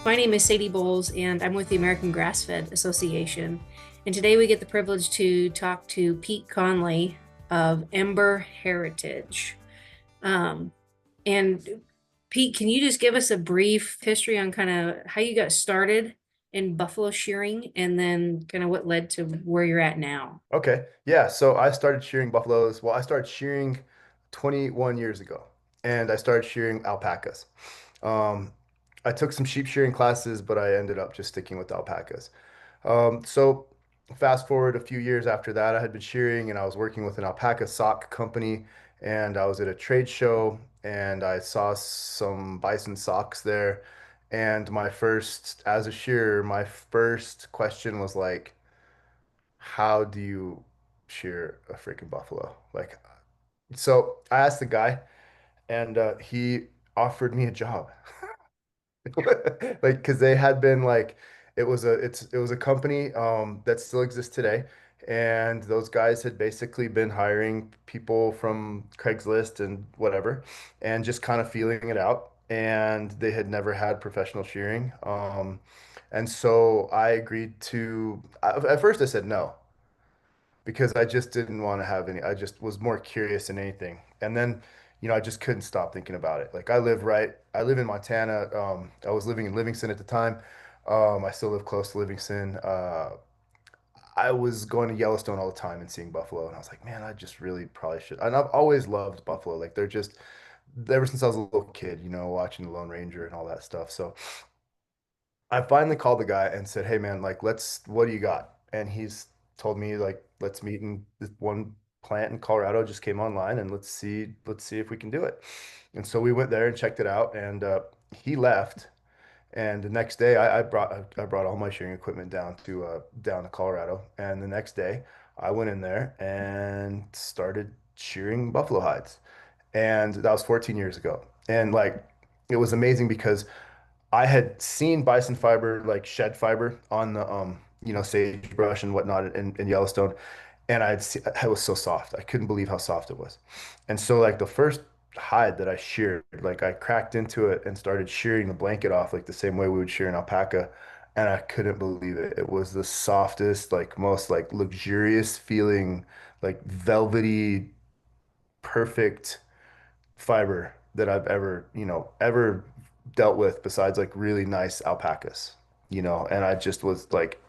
My name is Sadie Bowles, and I'm with the American Grassfed Association. And today we get the privilege to talk to Pete Conley of Ember Heritage. Um, and Pete, can you just give us a brief history on kind of how you got started in buffalo shearing and then kind of what led to where you're at now? Okay. Yeah. So I started shearing buffaloes. Well, I started shearing 21 years ago, and I started shearing alpacas. Um, I took some sheep shearing classes, but I ended up just sticking with alpacas. So fast forward a few years after that, I had been shearing and I was working with an alpaca sock company, and I was at a trade show and I saw some bison socks there. And as a shearer, my first question was like, how do you shear a freaking buffalo? Like, so I asked the guy, and he offered me a job. Like, because they had been like, it was a company that still exists today, and those guys had basically been hiring people from Craigslist and whatever, and just kind of feeling it out. And they had never had professional shearing. And so I agreed to, at first I said no because I just didn't want to have any. I just was more curious than anything. And then, I just couldn't stop thinking about it. Like I live in Montana. I was living in Livingston at the time. I still live close to Livingston. I was going to Yellowstone all the time and seeing buffalo, and I was like, man, I just really probably should. And I've always loved buffalo. Like they're just ever since I was a little kid, watching the Lone Ranger and all that stuff. So I finally called the guy and said, "Hey man, like what do you got?" And he's told me like let's meet in this one plant in Colorado just came online and let's see if we can do it. And so we went there and checked it out and he left and the next day I brought all my shearing equipment down to Colorado and the next day I went in there and started shearing buffalo hides. And that was 14 years ago. And like it was amazing because I had seen bison fiber, like shed fiber on the sagebrush and whatnot in Yellowstone, and it was so soft. I couldn't believe how soft it was. And so like the first hide that I sheared, like I cracked into it and started shearing the blanket off like the same way we would shear an alpaca, and I couldn't believe it. It was the softest, like most like luxurious feeling, like velvety, perfect fiber that I've ever dealt with besides like really nice alpacas, and I just was like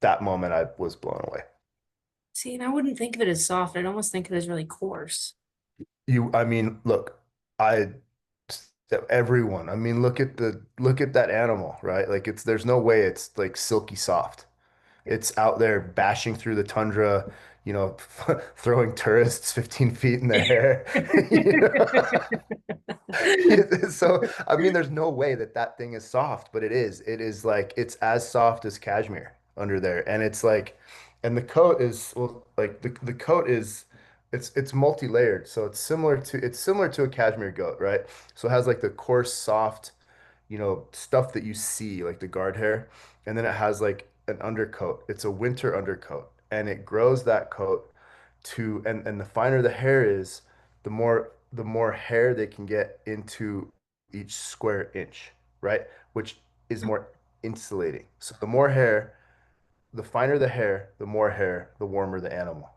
that moment I was blown away. See, and I wouldn't think of it as soft. I'd almost think of it as really coarse. I mean, look, I, everyone, I mean, look at that animal, right? Like there's no way it's like silky soft. It's out there bashing through the tundra, throwing tourists 15 feet in the hair. You know? So, I mean, there's no way that that thing is soft, but it is. It is like it's as soft as cashmere under there, and it's like, and the coat is well, like the coat is, it's multi-layered, so it's similar to a cashmere goat, right? So it has like the coarse, soft, stuff that you see, like the guard hair, and then it has like an undercoat. It's a winter undercoat, and it grows that coat and the finer the hair is, the more hair they can get into each square inch, right? Which is more insulating. So the more hair, the finer the hair, the more hair, the warmer the animal.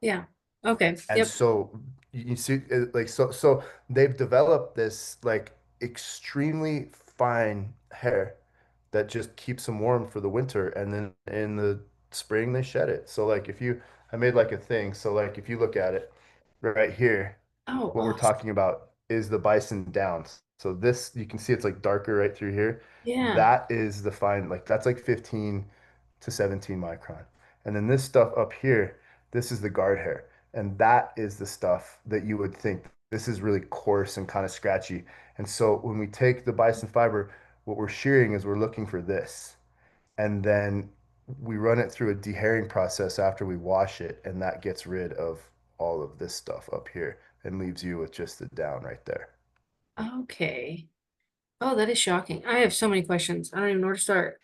Yeah. Okay. And Yep. so you see, like so they've developed this like extremely fine hair that just keeps them warm for the winter, and then in the spring they shed it. So like I made like a thing. So like if you look at it right here, Oh, what we're awesome. talking about is the bison downs. So this you can see it's like darker right through here. Yeah. That is the fine, like that's like 15 to 17 micron. And then this stuff up here, this is the guard hair. And that is the stuff that you would think this is really coarse and kind of scratchy. And so when we take the bison fiber, what we're shearing is we're looking for this. And then we run it through a dehairing process after we wash it, and that gets rid of all of this stuff up here and leaves you with just the down right there. Okay. Oh, that is shocking. I have so many questions. I don't even know where to start.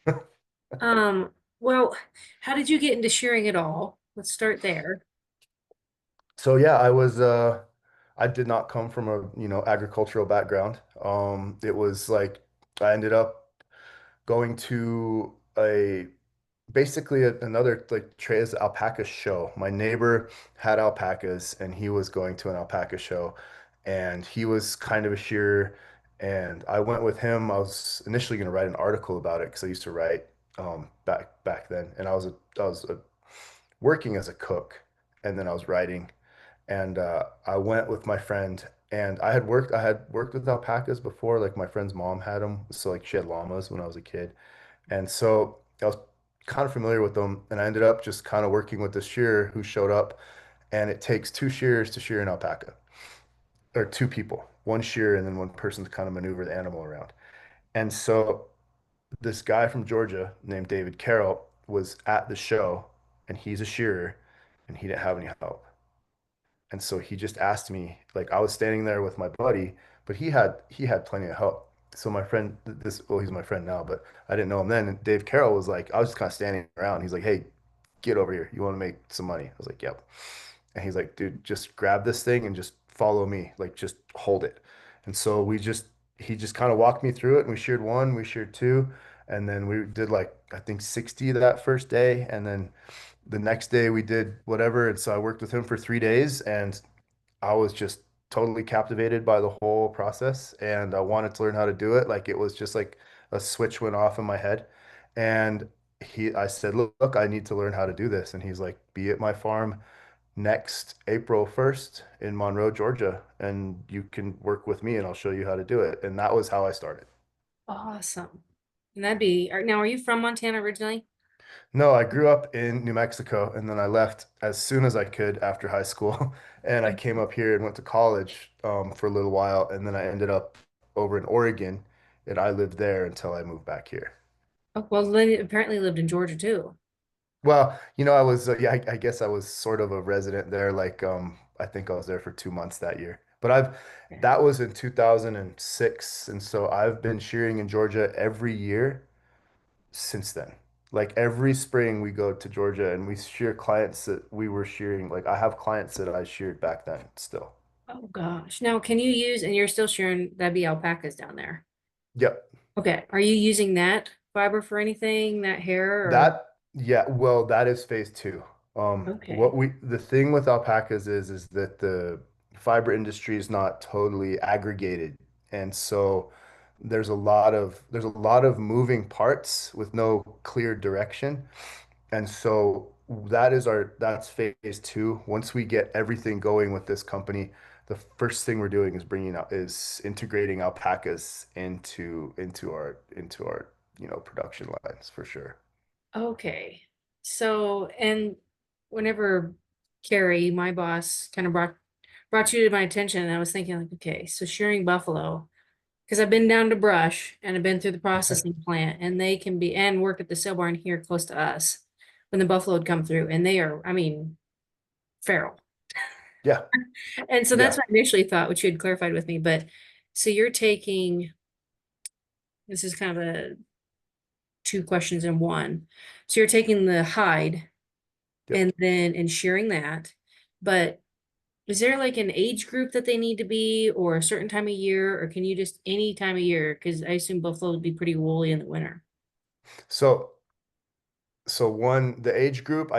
Um, well, how did you get into shearing at all? Let's start there. So yeah, I did not come from a, agricultural background. It was like I ended up going to a basically another like Trey's alpaca show. My neighbor had alpacas and he was going to an alpaca show and he was kind of a shearer and I went with him. I was initially going to write an article about it because I used to write back then and I was working as a cook and then I was writing and I went with my friend and I had worked with alpacas before like my friend's mom had them so like she had llamas when I was a kid and so I was kind of familiar with them, and I ended up just kind of working with this shearer who showed up, and it takes two shearers to shear an alpaca, or two people, one shearer and then one person to kind of maneuver the animal around. And so this guy from Georgia named David Carroll was at the show, and he's a shearer, and he didn't have any help. And so he just asked me, like I was standing there with my buddy, but he had plenty of help. So my friend, well, he's my friend now, but I didn't know him then. And Dave Carroll was like, I was just kind of standing around. He's like, "Hey, get over here. You want to make some money?" I was like, "Yep." And he's like, "Dude, just grab this thing and just follow me. Like, just hold it." And so he just kind of walked me through it. And we sheared one, we sheared two, and then we did like I think 60 that first day, and then the next day we did whatever. And so I worked with him for 3 days, and I was just totally captivated by the whole process and I wanted to learn how to do it. Like it was just like a switch went off in my head. And I said, look, I need to learn how to do this. And he's like, be at my farm next April 1st in Monroe, Georgia, and you can work with me and I'll show you how to do it. And that was how I started. Awesome. And now, are you from Montana originally? No, I grew up in New Mexico and then I left as soon as I could after high school. And I came up here and went to college for a little while. And then I ended up over in Oregon and I lived there until I moved back here. Oh, well, then you apparently lived in Georgia too. Well, I was, yeah, I guess I was sort of a resident there. Like, I think I was there for 2 months that year. But Yeah. that was in 2006. And so I've been shearing in Georgia every year since then. Like every spring we go to Georgia and we shear clients that we were shearing. Like I have clients that I sheared back then still. Oh gosh. Now, can you use, and you're still sharing, that'd be alpacas down there. Yep. Okay. Are you using that fiber for anything, that hair or? Yeah, well, that is phase two. Okay. The thing with alpacas is that the fiber industry is not totally aggregated. And so there's a lot of moving parts with no clear direction. And so that's phase two. Once we get everything going with this company, the first thing we're doing is integrating alpacas into our production lines for sure. Okay. So, and whenever Carrie, my boss, kind of brought you to my attention, and I was thinking like, okay, so shearing buffalo, because I've been down to Brush and I've been through the processing plant, and they can be and work at the sale barn here close to us when the buffalo would come through, and they are, I mean, feral. Yeah, And so that's yeah. what I initially thought, which you had clarified with me. But so you're taking, this is kind of a two questions in one. So you're taking the hide Yep. and then and shearing that. But is there like an age group that they need to be or a certain time of year, or can you just any time of year? Because I assume buffalo would be pretty woolly in the winter. So the age group,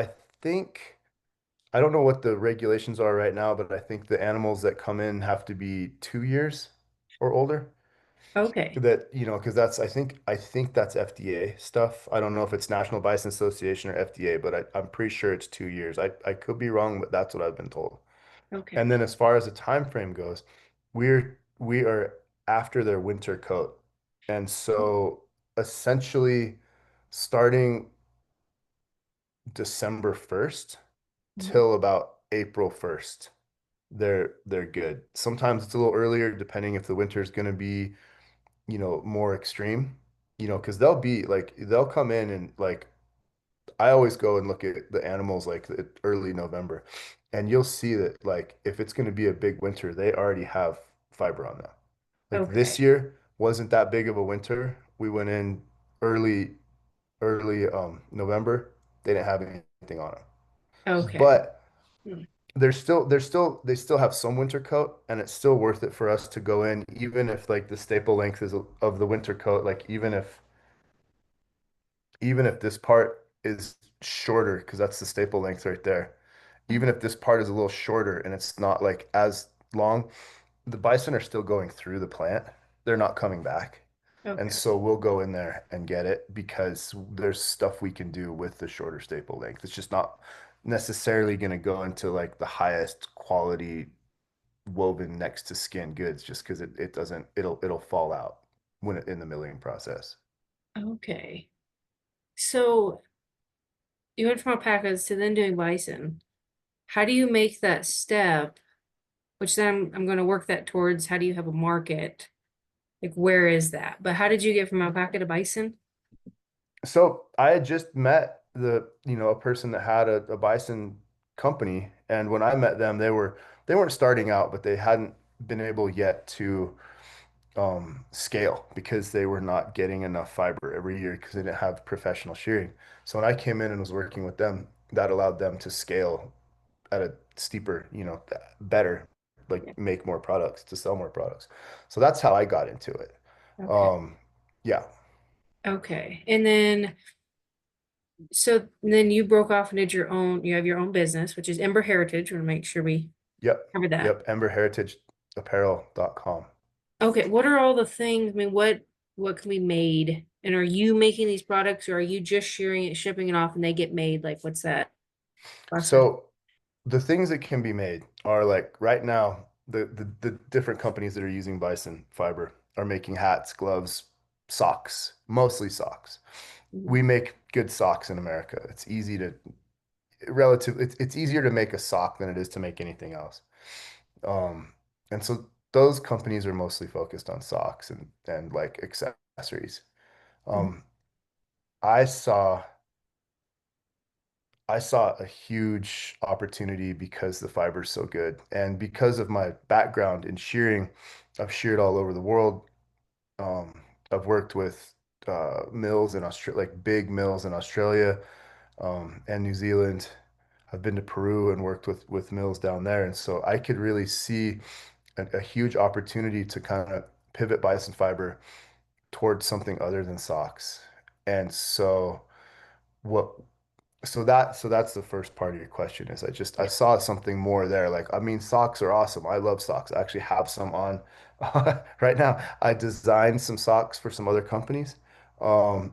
think I don't know what the regulations are right now, but I think the animals that come in have to be 2 years or older. Okay. Because I think that's FDA stuff. I don't know if it's National Bison Association or FDA, but I'm pretty sure it's 2 years. I could be wrong, but that's what I've been told. And Okay. then as far as the time frame goes, we are after their winter coat. And so essentially starting December 1st Mhm. till about April 1st, they're good. Sometimes it's a little earlier depending if the winter is going to be more extreme, because they'll come in and like I always go and look at the animals like early November, and you'll see that like if it's going to be a big winter, they already have fiber on them. Like this Okay. year wasn't that big of a winter. We went in early, early November. They didn't have anything on them, Okay. but Hmm. they still have some winter coat and it's still worth it for us to go in even if like the staple length is of the winter coat like even if even if this part is shorter, because that's the staple length right there, even if this part is a little shorter and it's not like as long, the bison are still going through the plant. They're not coming back. And Okay. so we'll go in there and get it because there's stuff we can do with the shorter staple length. It's just not necessarily going to go into like the highest quality woven next to skin goods just because it doesn't, it'll fall out when in the milling process. Okay. So you went from alpacas to then doing bison. How do you make that step? Which then I'm going to work that towards how do you have a market? Like, where is that? But how did you get from alpaca to bison? So I had just met a person that had a bison company, and when I met them, they weren't starting out, but they hadn't been able yet to scale because they were not getting enough fiber every year because they didn't have professional shearing. So when I came in and was working with them, that allowed them to scale at a steeper, better, like Yeah. make more products to sell more products. So that's how I got into it. Okay. Um, yeah. Okay. And then, so then you broke off and did your own, you have your own business, which is Ember Heritage. We want to make sure we Yep. cover that. Yep. Emberheritageapparel.com. Okay. What are all the things? I mean, what can be made? And are you making these products or are you just shearing it, shipping it off and they get made? Like, what's that process? So the things that can be made are like right now, the different companies that are using bison fiber are making hats, gloves, socks, mostly socks. Mhm. We make good socks in America. It's easy to it's easier to make a sock than it is to make anything else. Um, and so those companies are mostly focused on socks and like accessories. Mhm. Um, I saw I saw a huge opportunity because the fiber's so good. And because of my background in shearing, I've sheared all over the world. Um, I've worked with mills in Australia, like big mills in Australia and New Zealand. I've been to Peru and worked with mills down there. And so I could really see a huge opportunity to kind of pivot bison fiber towards something other than socks. And so what so that's the first part of your question is I Yeah. saw something more there. Like, I mean, socks are awesome. I love socks. I actually have some on right now. I designed some socks for some other companies.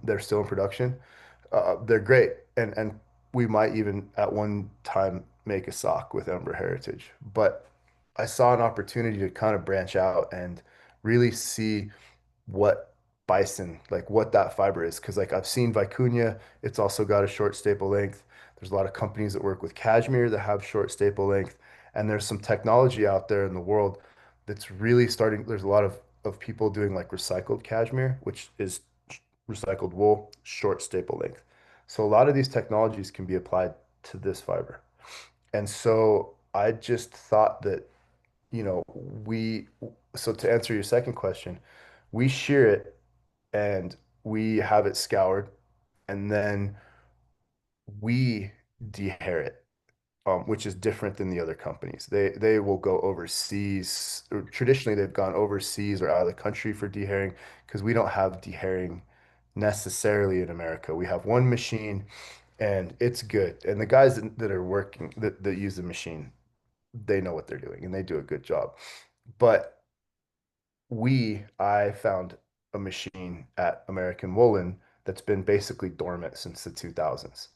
They're still in production. They're great. And we might even at one time make a sock with Ember Heritage. But I saw an opportunity to kind of branch out and really see what bison, like what that fiber is. Because like I've seen vicuña, it's also got a short staple length. There's a lot of companies that work with cashmere that have short staple length. And there's some technology out there in the world that's really starting. There's a lot of people doing like recycled cashmere, which is recycled wool, short staple length. So a lot of these technologies can be applied to this fiber. And so I just thought that, you know, so to answer your second question, we shear it and we have it scoured and then we dehair it, which is different than the other companies. They will go overseas. Or traditionally, they've gone overseas or out of the country for dehairing because we don't have dehairing necessarily in America. We have one machine and it's good. And the guys that are working that use the machine, they know what they're doing and they do a good job. But I found a machine at American Woolen that's been basically dormant since the 2000s,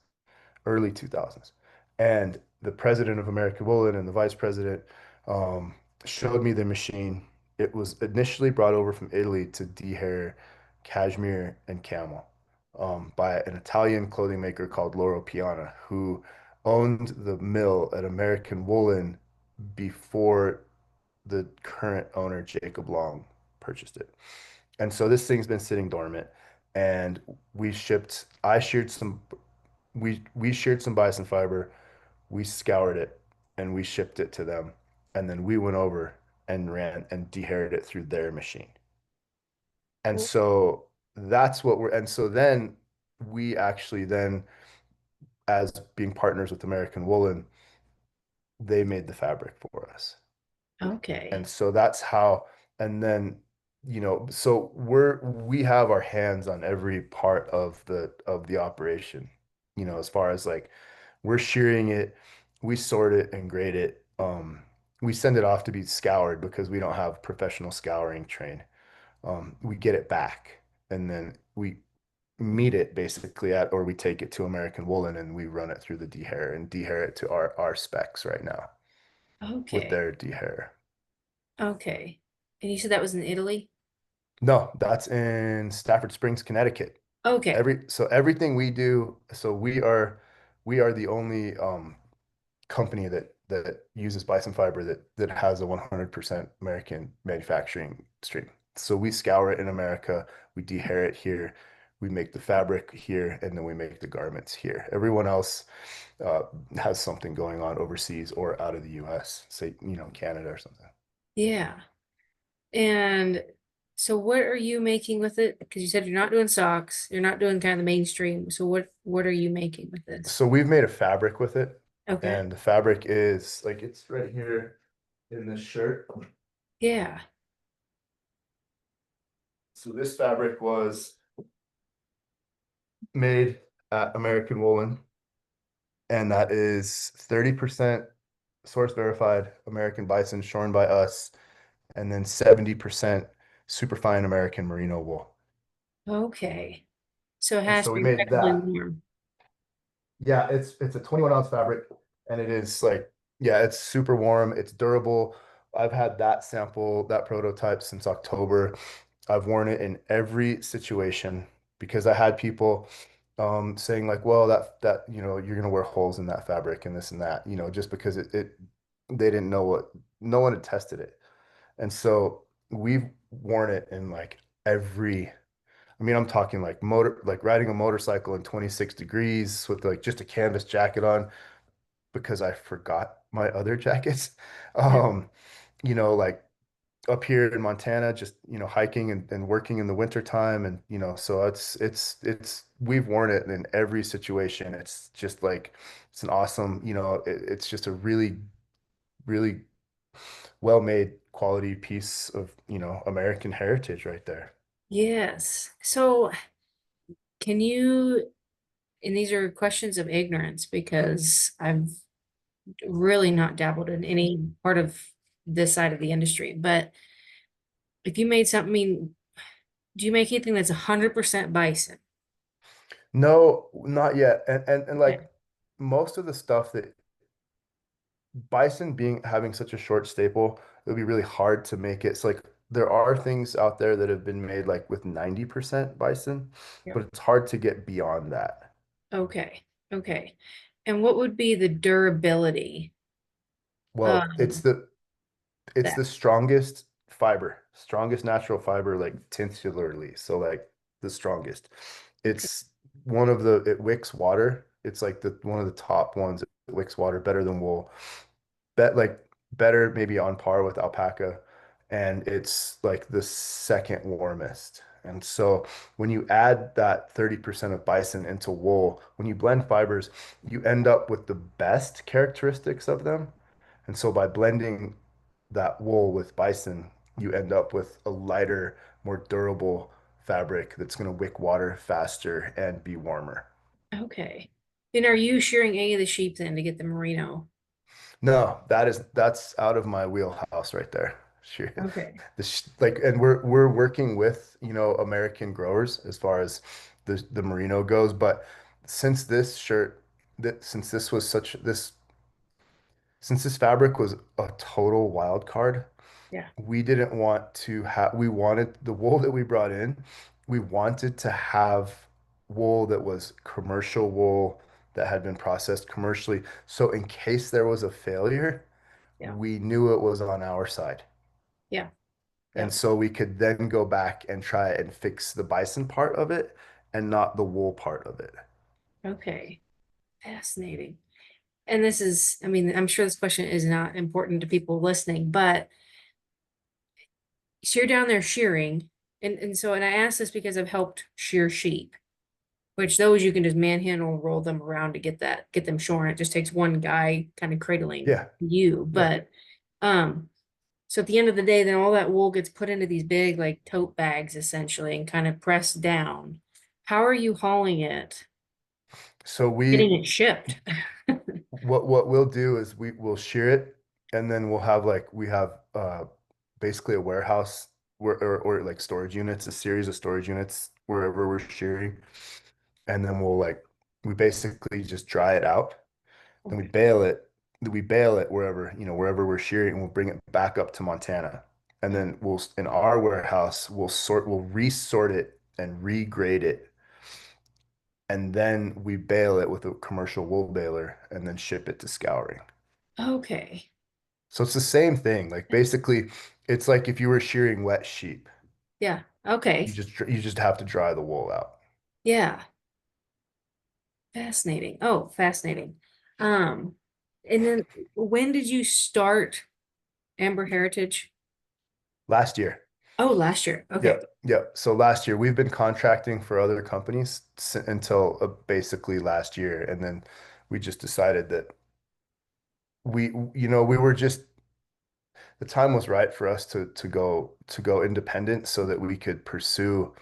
early 2000s. And the president of American Woolen and the vice president um, showed me the machine. It was initially brought over from Italy to dehair cashmere and camel by an Italian clothing maker called Loro Piana, who owned the mill at American Woolen before the current owner, Jacob Long, purchased it. And so this thing's been sitting dormant. And I sheared some, we sheared some bison fiber, we scoured it, and we shipped it to them. And then we went over and ran and dehaired it through their machine. And so and so then we actually then, as being partners with American Woolen, they made the fabric for us. And Okay. so that's how, and then so we have our hands on every part of the operation, as far as like we're shearing it, we sort it and grade it. We send it off to be scoured because we don't have professional scouring train. We get it back and then we meet it basically at, or we take it to American Woolen and we run it through the dehair and dehair it to our specs right now with Okay. their dehair. Okay. And you said that was in Italy? No, that's in Stafford Springs, Connecticut. Okay. Everything we do, so we are the only company that uses bison fiber that has a 100% American manufacturing stream. So we scour it in America, we dehair it here, we make the fabric here, and then we make the garments here. Everyone else uh, has something going on overseas or out of the US, say, Canada or something. Yeah. And so what are you making with it? Because you said you're not doing socks, you're not doing kind of the mainstream. So what are you making with this? So we've made a fabric with it, Okay. and the fabric is like it's right here in this shirt. Yeah. So this fabric was made at American Woolen, and that is 30% source verified American bison shorn by us, and then 70% superfine American merino wool. Okay. So it And has so to we be made incredibly that. warm. Yeah, it's a 21-ounce fabric, and it is like, yeah, it's super warm, it's durable. I've had that sample, that prototype since October. I've worn it in every situation because I had people saying like, well, that you're gonna wear holes in that fabric and this and that, just because it they didn't know no one had tested it. And so we've worn it in like every I mean, I'm talking like riding a motorcycle in 26 degrees with like just a canvas jacket on because I forgot my other jackets. Yeah. Um, like up here in Montana, just, hiking and working in the winter time. And, so we've worn it in every situation. It's just like, it's an awesome, it's just a really, really well-made quality piece of, American heritage right there. Yes. So can you, and these are questions of ignorance because I've really not dabbled in any part of this side of the industry, but if you made something, I mean, do you make anything that's 100% bison? No, not yet. And Okay. like most of the stuff that bison being having such a short staple, it would be really hard to make it. So like there are things out there that have been made like with 90% bison, Yeah. but it's hard to get beyond that. Okay. Okay. And what would be the durability of Well, it's that? the strongest fiber, strongest natural fiber, like tinsularly. So like the strongest. Okay. It's it wicks water. It's like the one of the top ones that wicks water better than wool. Like better maybe on par with alpaca, and it's like the second warmest. And so when you add that 30% of bison into wool, when you blend fibers, you end up with the best characteristics of them. And so by blending that wool with bison, you end up with a lighter, more durable fabric that's going to wick water faster and be warmer. Okay. And are you shearing any of the sheep then to get the merino? No, that's out of my wheelhouse right there. Sure. Okay. Like, and we're working with, American growers as far as the merino goes, but since this shirt that since this was such this since this fabric was a total wild card, Yeah. we didn't want to have we wanted the wool that we brought in, we wanted to have wool that was commercial wool that had been processed commercially. So in case there was a failure, Yeah. we knew it was on our side. Yeah. And Yep. so we could then go back and try and fix the bison part of it and not the wool part of it. Okay. Fascinating. And this is, I mean, I'm sure this question is not important to people listening, but so you're down there shearing, and I ask this because I've helped shear sheep, which those you can just manhandle, roll them around to get them shorn. It just takes one guy kind of cradling Yeah. you. Yeah. But um, So at the end of the day, then all that wool gets put into these big like tote bags essentially and kind of pressed down. How are you hauling it? So Getting it shipped. what we'll do is we'll shear it, and then we'll have like we have basically a warehouse where or like storage units, a series of storage units wherever we're shearing, and then we basically just dry it out. Then Okay. we bale it wherever, wherever we're shearing, and we'll bring it back up to Montana. And then in our warehouse, we'll resort it and regrade it. And then we bale it with a commercial wool baler and then ship it to scouring. Okay. So it's the same thing. Like basically, it's like if you were shearing wet sheep, Yeah. Okay. you just have to dry the wool out. Yeah. Fascinating. Oh, fascinating. Um, and then when did you start Amber Heritage? Last year. Oh, last year. Okay. Yep, yep. So last year we've been contracting for other companies until basically last year, and then we just decided that we were just the time was right for us to go independent so that we could pursue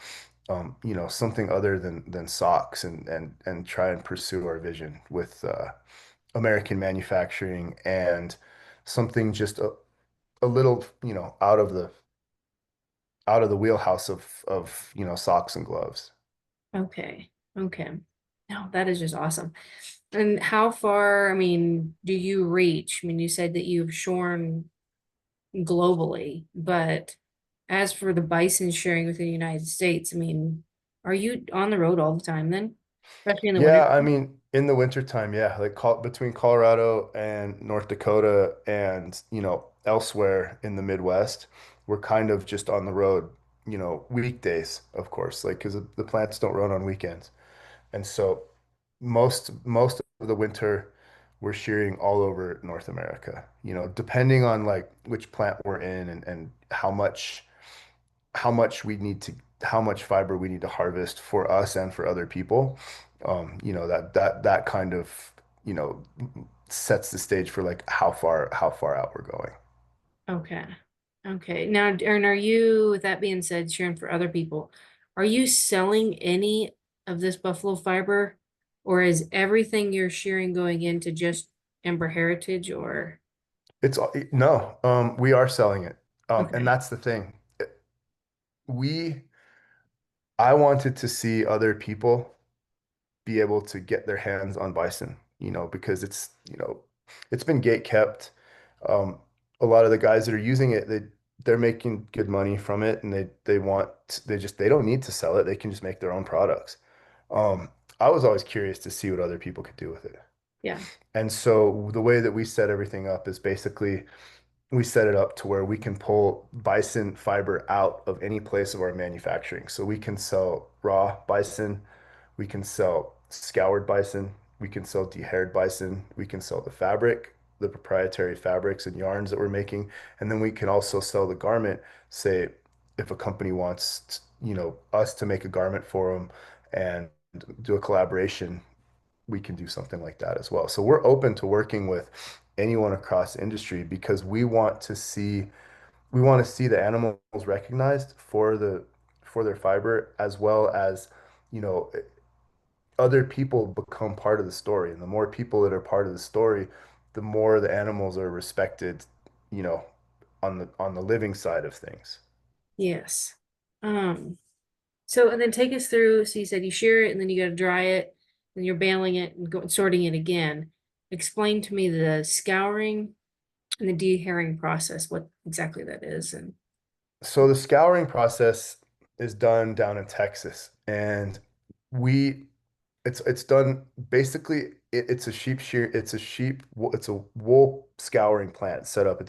something other than socks and try and pursue our vision with American manufacturing and something just a little out of the wheelhouse of socks and gloves. Okay. Okay. No, that is just awesome. And how far, I mean, do you reach? I mean, you said that you've shorn globally, but as for the bison shearing within the United States, I mean, are you on the road all the time then? Especially in the winter? Yeah, I mean, in the wintertime, yeah, like between Colorado and North Dakota and, elsewhere in the Midwest, we're kind of just on the road, weekdays, of course, like because the plants don't run on weekends. And so most of the winter we're shearing all over North America, depending on like which plant we're in and how much fiber we need to harvest for us and for other people. That kind of, you know, sets the stage for like how far out we're going. Okay. Okay. Now, and are you, with that being said, sharing for other people, are you selling any of this buffalo fiber, or is everything you're shearing going into just Ember Heritage or? No, we are selling it. And Okay. that's the thing. We I wanted to see other people be able to get their hands on bison, because it's been gate kept. Um, a lot of the guys that are using it, they're making good money from it, and they don't need to sell it. They can just make their own products. I was always curious to see what other people could do with it. Yeah. And so the way that we set everything up is basically we set it up to where we can pull bison fiber out of any place of our manufacturing. So we can sell raw bison, we can sell scoured bison, we can sell dehaired bison, we can sell the fabric, the proprietary fabrics and yarns that we're making, and then we can also sell the garment. Say if a company wants, us to make a garment for them and do a collaboration, we can do something like that as well. So we're open to working with anyone across the industry because we want to see the animals recognized for their fiber as well as, you know, other people become part of the story. And the more people that are part of the story, the more the animals are respected, you know, on the living side of things. Yes. Um, so and then take us through, so you said you shear it and then you gotta dry it, and you're baling it and sorting it again. Explain to me the scouring and the dehairing process, what exactly that is and So the scouring process is done down in Texas, and we it's done basically it's a wool scouring plant set up.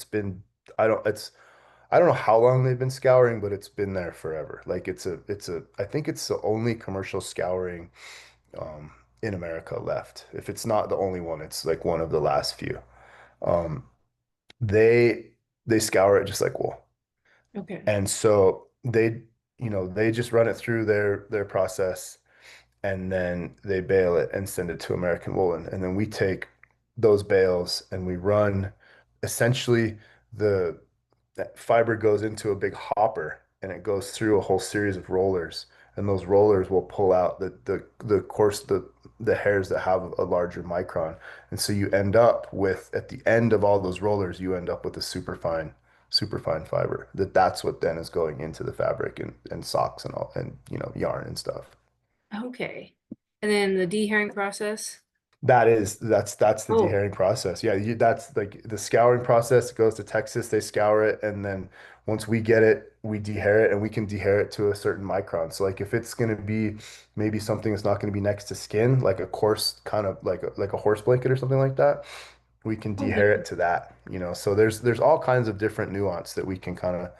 I don't know how long they've been scouring, but it's been there forever. Like I think it's the only commercial scouring um in America left. If it's not the only one, it's like one of the last few. Um they scour it just like wool. okay. And so they just run it through their process, and then they bale it and send it to American Woolen. And then we take those bales and we run essentially the that fiber goes into a big hopper and it goes through a whole series of rollers, and those rollers will pull out the course the hairs that have a larger micron. And so you end up with, at the end of all those rollers, you end up with a super fine fiber. That's what then is going into the fabric and socks and all, and yarn and stuff. Okay. And then the dehairing process. That's the Oh, dehairing process. Yeah, that's like the scouring process. It goes to Texas, they scour it, and then once we get it, we dehair it, and we can dehair it to a certain micron. So like if it's gonna be maybe something that's not gonna be next to skin, like a coarse kind of like a horse blanket or something like that, we can dehair it okay. to that. So there's all kinds of different nuance that we can kind of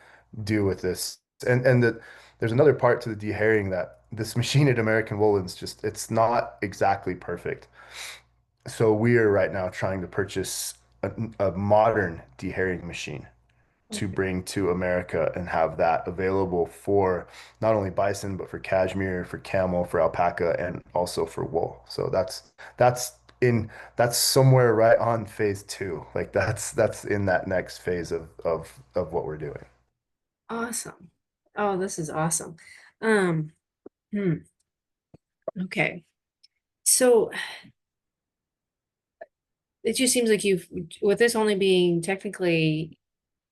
do with this. There's another part to the dehairing that this machine at American Woolens just it's not exactly perfect. So we are right now trying to purchase a modern dehairing machine to Okay. bring to America and have that available for not only bison, but for cashmere, for camel, for alpaca, and also for wool. So that's in that's somewhere right on phase two. Like that's in that next phase of what we're doing. Awesome. Oh, this is awesome. Um, hmm, okay. So it just seems like you've, with this only being technically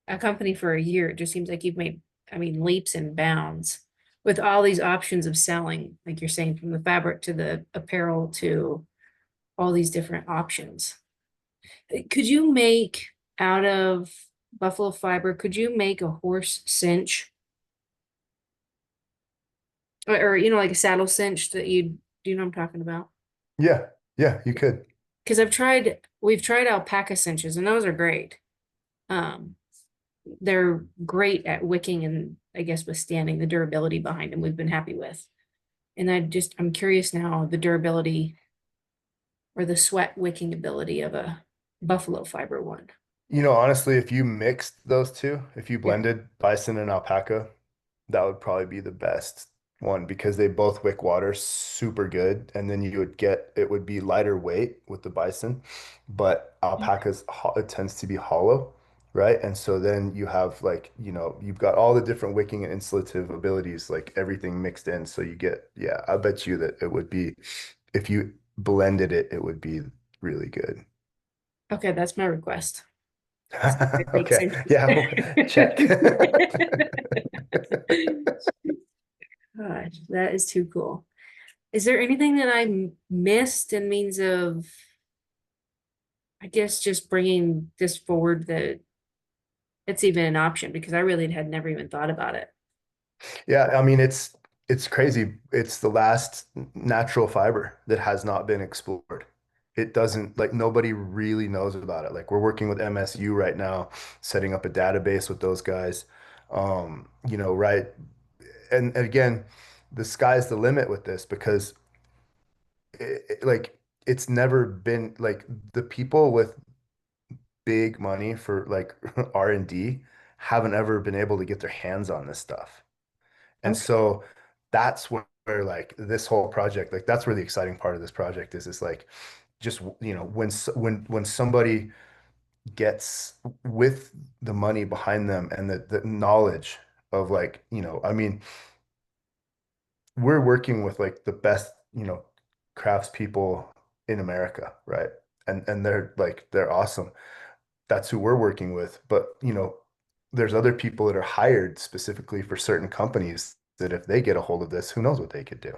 a company for a year, it just seems like you've made, I mean, leaps and bounds with all these options of selling, like you're saying, from the fabric to the apparel to all these different options. Could you make out of buffalo fiber, could you make a horse cinch or like a saddle cinch that do you know what I'm talking about? Yeah, yeah, you could. Because we've tried alpaca cinches and those are great. Um, they're great at wicking and I guess withstanding the durability behind them we've been happy with. And I'm curious now the durability or the sweat wicking ability of a buffalo fiber one. Honestly, if you mixed those two, if you Yeah. blended bison and alpaca, that would probably be the best one because they both wick water super good. And then you would get, it would be lighter weight with the bison, but it tends to be hollow, right? And so then you have like, you've got all the different wicking and insulative abilities, like everything mixed in. So you get, yeah, I bet you that it would be, if you blended it, it would be really good. Okay, that's my request. So I could make Okay. cinches. Yeah. Check. Gosh, that is too cool. Is there anything that I missed in means of, I guess, just bringing this forward that it's even an option because I really had never even thought about it. Yeah, I mean it's crazy. It's the last natural fiber that has not been explored. It doesn't like nobody really knows about it. Like we're working with MSU right now, setting up a database with those guys. Right. And again, the sky's the limit with this because like it's never been like the people with big money for like R&D haven't ever been able to get their hands on this stuff. And Okay. so that's where like this whole project, like that's where the exciting part of this project is like just when somebody gets with the money behind them and the knowledge of like, I mean, we're working with like the best, craftspeople in America, right? And they're awesome. That's who we're working with. But, there's other people that are hired specifically for certain companies that if they get a hold of this, who knows what they could do.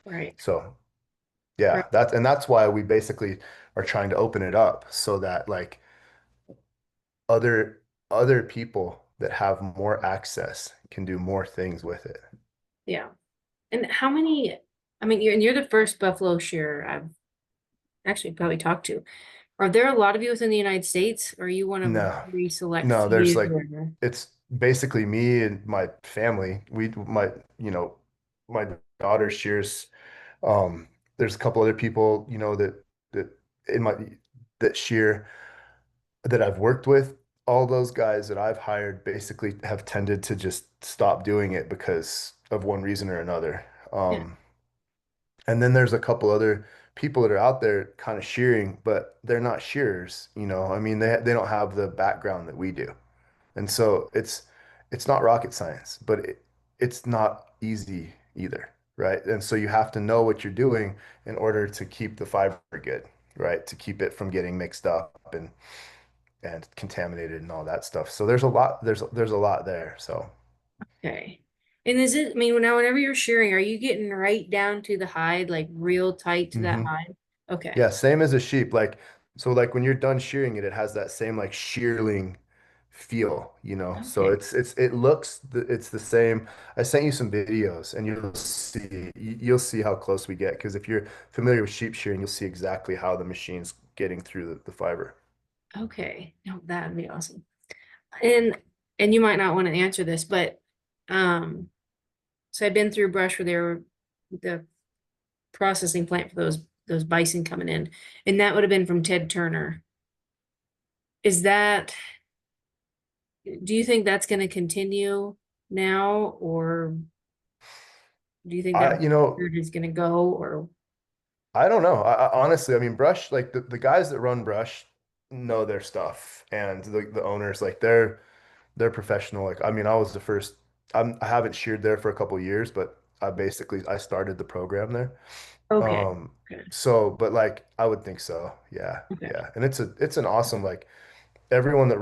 Right. So Right. yeah, that's why we basically are trying to open it up so that like other other people that have more access can do more things with it. Yeah. And how many, I mean, you're the first buffalo shearer I've actually probably talked to. Are there a lot of you within the United States? Or are you one of a No, very select no, there's few? like it's basically me and my family. My daughter shears. Um, there's a couple other people, that in my that shear that I've worked with. All those guys that I've hired basically have tended to just stop doing it because of one reason or another. Yeah. And then there's a couple other people that are out there kind of shearing, but they're not shearers, I mean, they don't have the background that we do. And so it's not rocket science, but it's not easy either, right? And so you have to know what you're doing in order to keep the fiber good, right? To keep it from getting mixed up and contaminated and all that stuff. So there's a lot there. So Okay. And is it, I mean, now whenever you're shearing, are you getting right down to the hide, like real tight to that hmm hide? Okay. yeah, same as a sheep. Like so like when you're done shearing it, it has that same like shearling feel, you know. So Okay. it's the same. I sent you some videos and you'll see how close we get because if you're familiar with sheep shearing, you'll see exactly how the machine's getting through the fiber. Okay. No, that'd be awesome. And and you might not want to answer this, but so I've been through brush where they were the processing plant for those bison coming in, and that would have been from Ted Turner. Is that, do you think that's going to continue now, or do you think that I, you know, is going to go, or I don't know. Honestly, I mean, Brush, like the guys that run Brush know their stuff, and the owners, like they're professional. Like, I mean, I was the first. I haven't sheared there for a couple of years, but I started the program there. okay, Um, okay, so, but like, I would think so. Yeah, okay, yeah, and it's an awesome like everyone that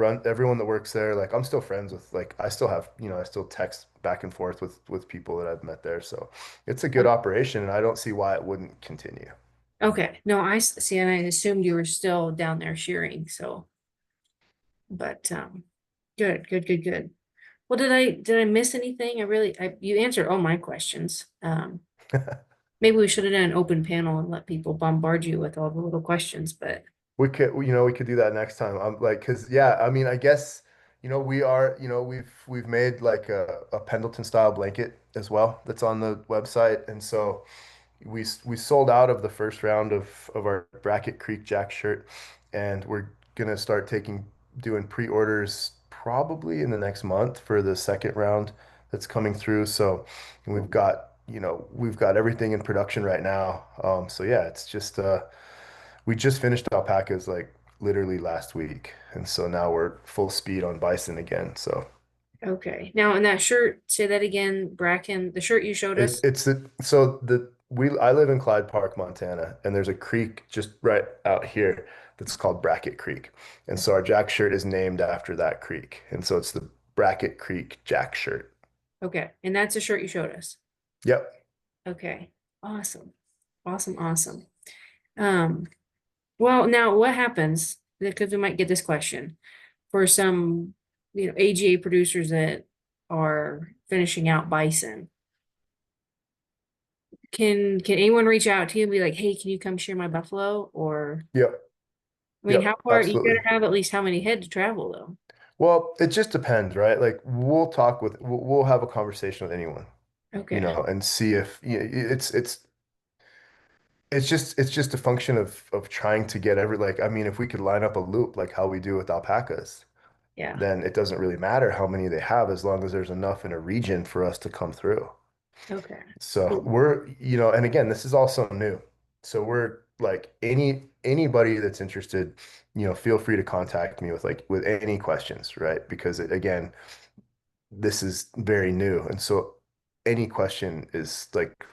works there. Like, I'm still friends with like I still have I still text back and forth with people that I've met there. So, it's a good operation, and I don't see why it wouldn't continue. okay. No, see, and I assumed you were still down there shearing, so, but good, good, good, good. Well, did I miss anything? You answered all my questions. Maybe we should have done an open panel and let people bombard you with all the little questions, but We could do that next time. I'm like, cause yeah, I mean, I guess, we've made like a Pendleton style blanket as well that's on the website. And so we sold out of the first round of our Bracket Creek Jack shirt, and we're gonna start doing pre-orders probably in the next month for the second round that's coming through. So we've got everything in production right now. So yeah, it's just we just finished alpacas like literally last week, and so now we're full speed on bison again. So okay. Now, in that shirt, say that again, Bracken, the shirt you showed it, us. it's the so the we I live in Clyde Park, Montana, and there's a creek just right out here that's called Bracket Creek, and so our jack shirt is named after that creek, and so it's the Bracket Creek Jack shirt. Okay, and that's the shirt you showed us. Yep. Okay, awesome, awesome, awesome. Um, well, now what happens? Because we might get this question for some, AGA producers that are finishing out bison. Can anyone reach out to you and be like, hey, can you come share my buffalo? Or Yep. I mean, how Yep. far you gotta Absolutely. have at least how many head to travel though? Well, it just depends, right? Like we'll have a conversation with anyone, Okay. and see if it's just a function of trying to get like I mean if we could line up a loop like how we do with alpacas, Yeah. then it doesn't really matter how many they have as long as there's enough in a region for us to come through. Okay. So Cool. and again, this is also new. So we're like anybody that's interested, feel free to contact me with any questions, right? Because again, this is very new. And so any question is like,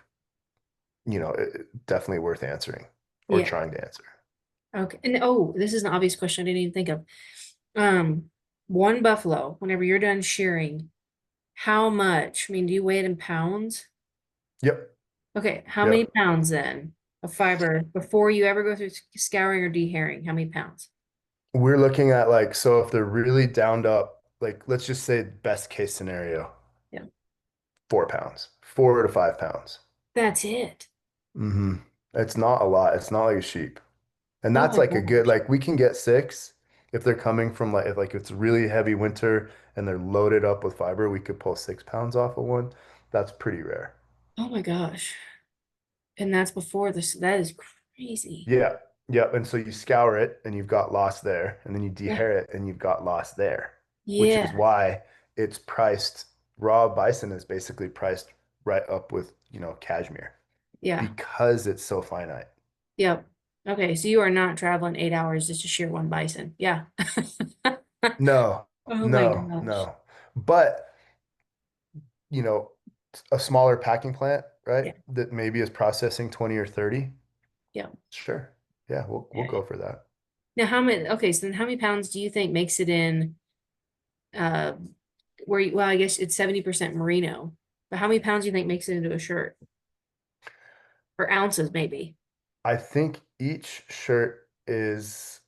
definitely worth answering or Yeah. trying to answer. Okay. And oh, this is an obvious question I didn't even think of. Um, one buffalo, whenever you're done shearing, how much? I mean, do you weigh it in pounds? Yep. Okay, how many Yep. pounds then of fiber before you ever go through scouring or dehairing? How many pounds? We're looking at like, so if they're really downed up, like let's just say best case scenario, Yeah. 4 pounds, 4 to 5 pounds. That's it. hmm It's not a lot. It's not like a sheep. And Oh that's my like a good, gosh. like we can get six if they're coming from if it's really heavy winter and they're loaded up with fiber, we could pull 6 pounds off of one. That's pretty rare. Oh my gosh. And that's before this. That is crazy. Yeah. Yep. And so you scour it and you've got loss there, and then you Yeah. dehair it and you've got loss there, which is Yeah. why it's priced, raw bison is basically priced right up with, cashmere Yeah. because it's so finite. Yep. Okay, so you are not traveling 8 hours just to shear one bison. Yeah. No, Oh my No, gosh. no. But, you know, a smaller packing plant, right? Yeah. That maybe is processing 20 or 30. Yeah. Sure. Yeah, we'll Yeah. go for that. Now, okay, so then how many pounds do you think makes it in, uh, well, I guess it's 70% merino, but how many pounds do you think makes it into a shirt? Or ounces, maybe? I think each shirt is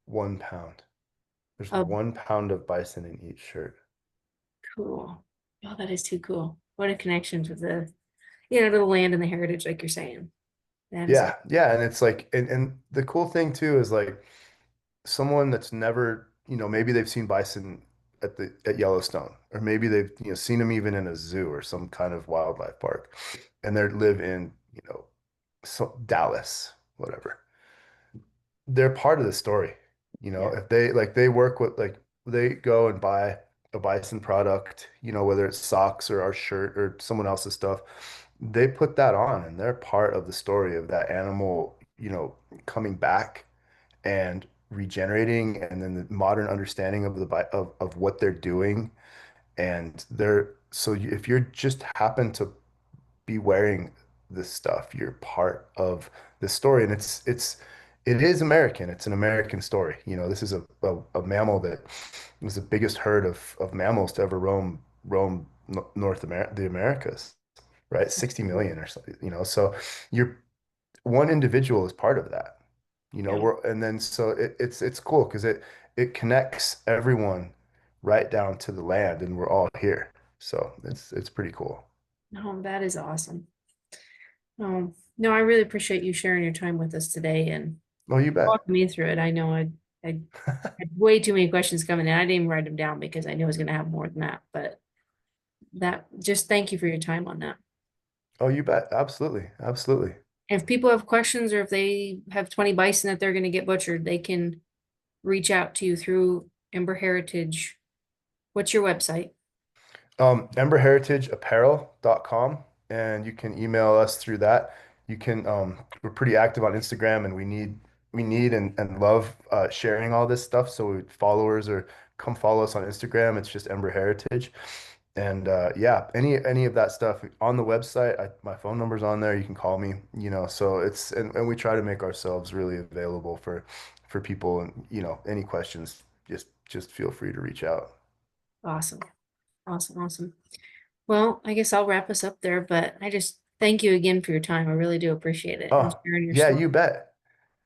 1 pound. There's Oh, 1 pound of bison in each shirt. cool. Oh, that is too cool. What a connection to to the land and the heritage, like you're saying. That is, Yeah, yeah. And it's like, and the cool thing too is like someone that's never, maybe they've seen bison at Yellowstone, or maybe they've, seen them even in a zoo or some kind of wildlife park, and they live in, Dallas, whatever. They're part of the story. yeah. If they work with like they go and buy a bison product, whether it's socks or our shirt or someone else's stuff, they put that on and they're part of the story of that animal, coming back and regenerating, and then the modern understanding of of what they're doing. And if you're just happen to be wearing this stuff, you're part of the story. And it is American. It's an American story. This is a mammal that was the biggest herd of mammals to ever roam North America, the Americas, right? 60 million or something, so you're one individual is part of that. Yeah. And then so it's cool because it connects everyone right down to the land, and we're all here. So it's pretty cool. Oh, that is awesome. No, I really appreciate you sharing your time with us today and Oh, you bet. walking me through it. I know I had way too many questions coming in. I didn't even write them down because I knew I was going to have more than that. But that just thank you for your time on that. Oh, you bet. Absolutely. Absolutely. If people have questions or if they have 20 bison that they're going to get butchered, they can reach out to you through Ember Heritage. What's your website? Emberheritageapparel.com, and you can email us through that. We're pretty active on Instagram, and we need and love sharing all this stuff. So followers, or come follow us on Instagram. It's just Ember Heritage. And yeah, any of that stuff on the website, my phone number's on there. You can call me, so and we try to make ourselves really available for people, and any questions, just feel free to reach out. Awesome. Awesome. Awesome. Well, I guess I'll wrap us up there, but I just thank you again for your time. I really do appreciate it and Oh, sharing your yeah, story. you bet.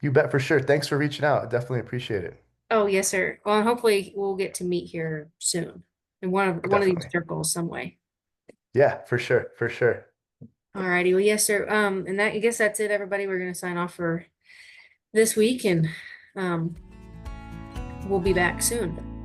You bet for sure. Thanks for reaching out. Definitely appreciate it. Oh, yes, sir. Well, and hopefully we'll get to meet here soon in one of these Definitely. circles some way. Yeah, for sure. For sure. All righty. Well, yes, sir. And that I guess that's it, everybody. We're gonna sign off for this week and um we'll be back soon.